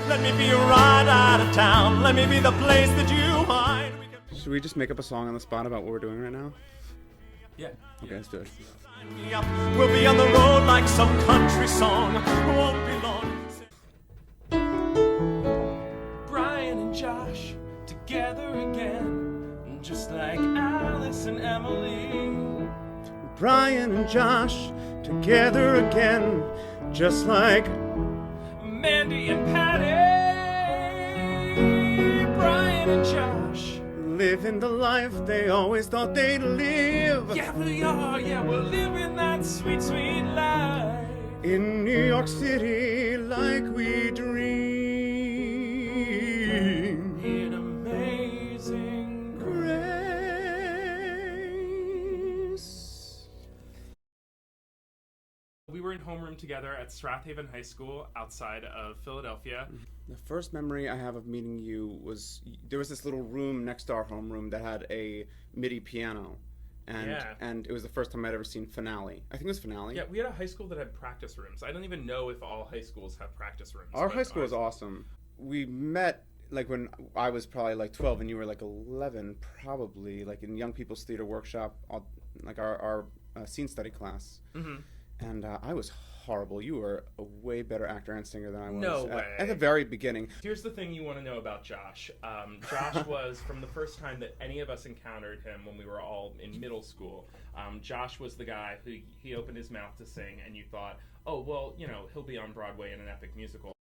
Let me be right out of town. Let me be the place that you hide. Should we just make up a song on the spot about what we're doing right now? Yeah. Okay, let's do it. Sign me up. We'll be on the road like some country song. Won't be long. Brian and Josh together again, just like Alice and Emily. Brian and Josh together again, just like Mandy and Patty. Brian and Josh. living the life they always thought they'd live. Yeah, we are. Yeah, we're living that sweet, sweet life. In New York City, like we dream. In amazing Grace. We were in homeroom together at Strathaven High School outside of Philadelphia. The first memory I have of meeting you was there was this little room next to our homeroom that had a MIDI piano. And it was the first time I'd ever seen Finale. I think it was Finale. Yeah, we had a high school that had practice rooms. I don't even know if all high schools have practice rooms. Our but high school ours- was awesome. We met like when I was probably like 12 and you were like 11, probably, like in Young People's Theater Workshop, like our scene study class. Mm-hmm. And I was horrible. You were a way better actor and singer than I was. No way. At the very beginning. Here's the thing you want to know about Josh. Josh was, from the first time that any of us encountered him when we were all in middle school, Josh was the guy who he opened his mouth to sing and you thought, oh, well, you know, he'll be on Broadway in an epic musical.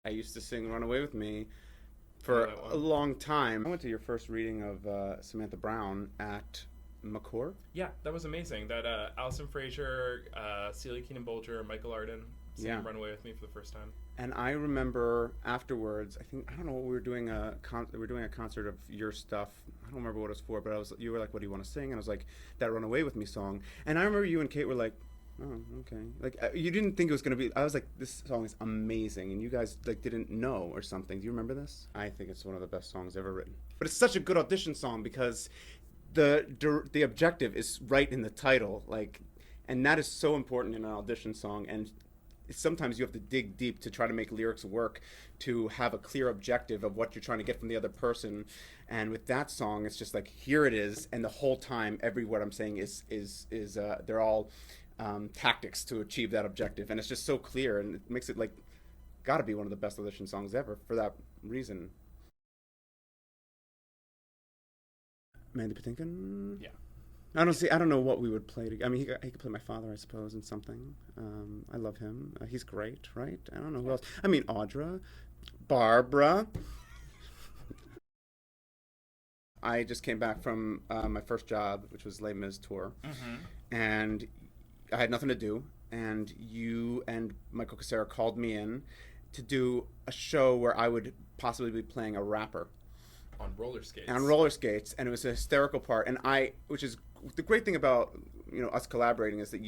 I used to sing Run Away With Me for a long time. I went to your first reading of Samantha Brown at McCourt. Yeah, that was amazing. That Alison Fraser, Celia Keenan-Bolger, Michael Arden sang Run Away With Me for the first time. And I remember afterwards, I don't know what we were doing we were doing a concert of your stuff. I don't remember what it was for, but you were like, what do you want to sing? And I was like, that Run Away With Me song. And I remember you and Kate were like, oh, okay. Like you didn't think it was going to be, I was like, this song is amazing. And you guys like didn't know or something. Do you remember this? I think it's one of the best songs ever written. But it's such a good audition song because the objective is right in the title, like, and that is so important in an audition song. And sometimes you have to dig deep to try to make lyrics work, to have a clear objective of what you're trying to get from the other person. And with that song, it's just like, here it is, and the whole time, every word I'm saying is they're all tactics to achieve that objective, and it's just so clear, and it makes it like gotta be one of the best audition songs ever for that reason. Mandy Patinkin? Yeah. I don't know what we would play together. I mean, he could play my father, I suppose, in something. I love him. He's great, right? I don't know who else. I mean, Audra, Barbara. I just came back from my first job, which was Les Mis tour, and I had nothing to do. And you and Michael Cassera called me in to do a show where I would possibly be playing a rapper. On roller skates. On roller skates, and it was a hysterical part. And which is the great thing about us collaborating is that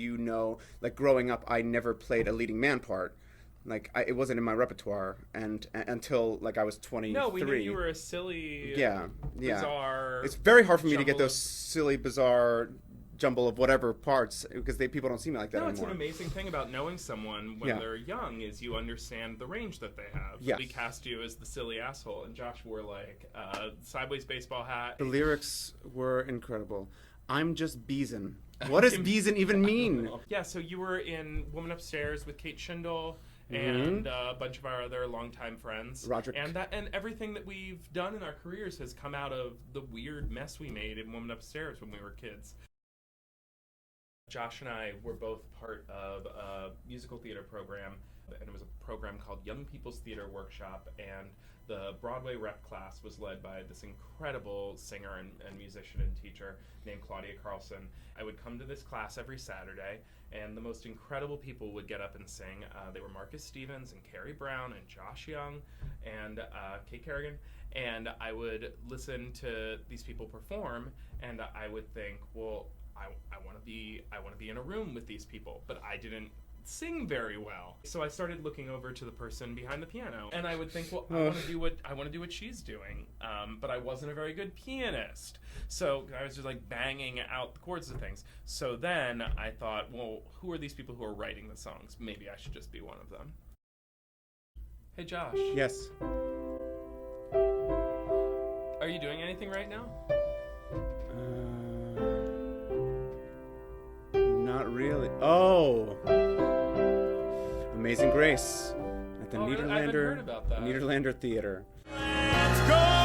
like growing up, I never played a leading man part. Like it wasn't in my repertoire, and until like I was 23. No, we knew you were a silly, bizarre. It's very hard for me to get jumble those silly, bizarre jumble of whatever parts because people don't see me like that anymore. It's an amazing thing about knowing someone when they're young is you understand the range that they have. Yes. We cast you as the silly asshole, and Josh wore like a sideways baseball hat. The lyrics were incredible. I'm just beezin'. What does beezin' even mean? Yeah, so you were in Woman Upstairs with Kate Schindel and a bunch of our other longtime friends. Roderick. And everything that we've done in our careers has come out of the weird mess we made in Woman Upstairs when we were kids. Josh and I were both part of a musical theater program, and it was a program called Young People's Theater Workshop, and the Broadway rep class was led by this incredible singer and musician and teacher named Claudia Carlson. I would come to this class every Saturday, and the most incredible people would get up and sing. They were Marcus Stevens and Carrie Brown and Josh Young and Kate Kerrigan, and I would listen to these people perform, and I would think, well, I want to be in a room with these people, but I didn't sing very well. So I started looking over to the person behind the piano, and I would think, well, I want to do what she's doing, but I wasn't a very good pianist. So I was just like banging out the chords of things. So then I thought, well, who are these people who are writing the songs? Maybe I should just be one of them. Hey, Josh. Yes. Are you doing anything right now? Not really. Oh, Amazing Grace at the Oh, really? I haven't heard Nederlander about that. Nederlander Theater. Let's go!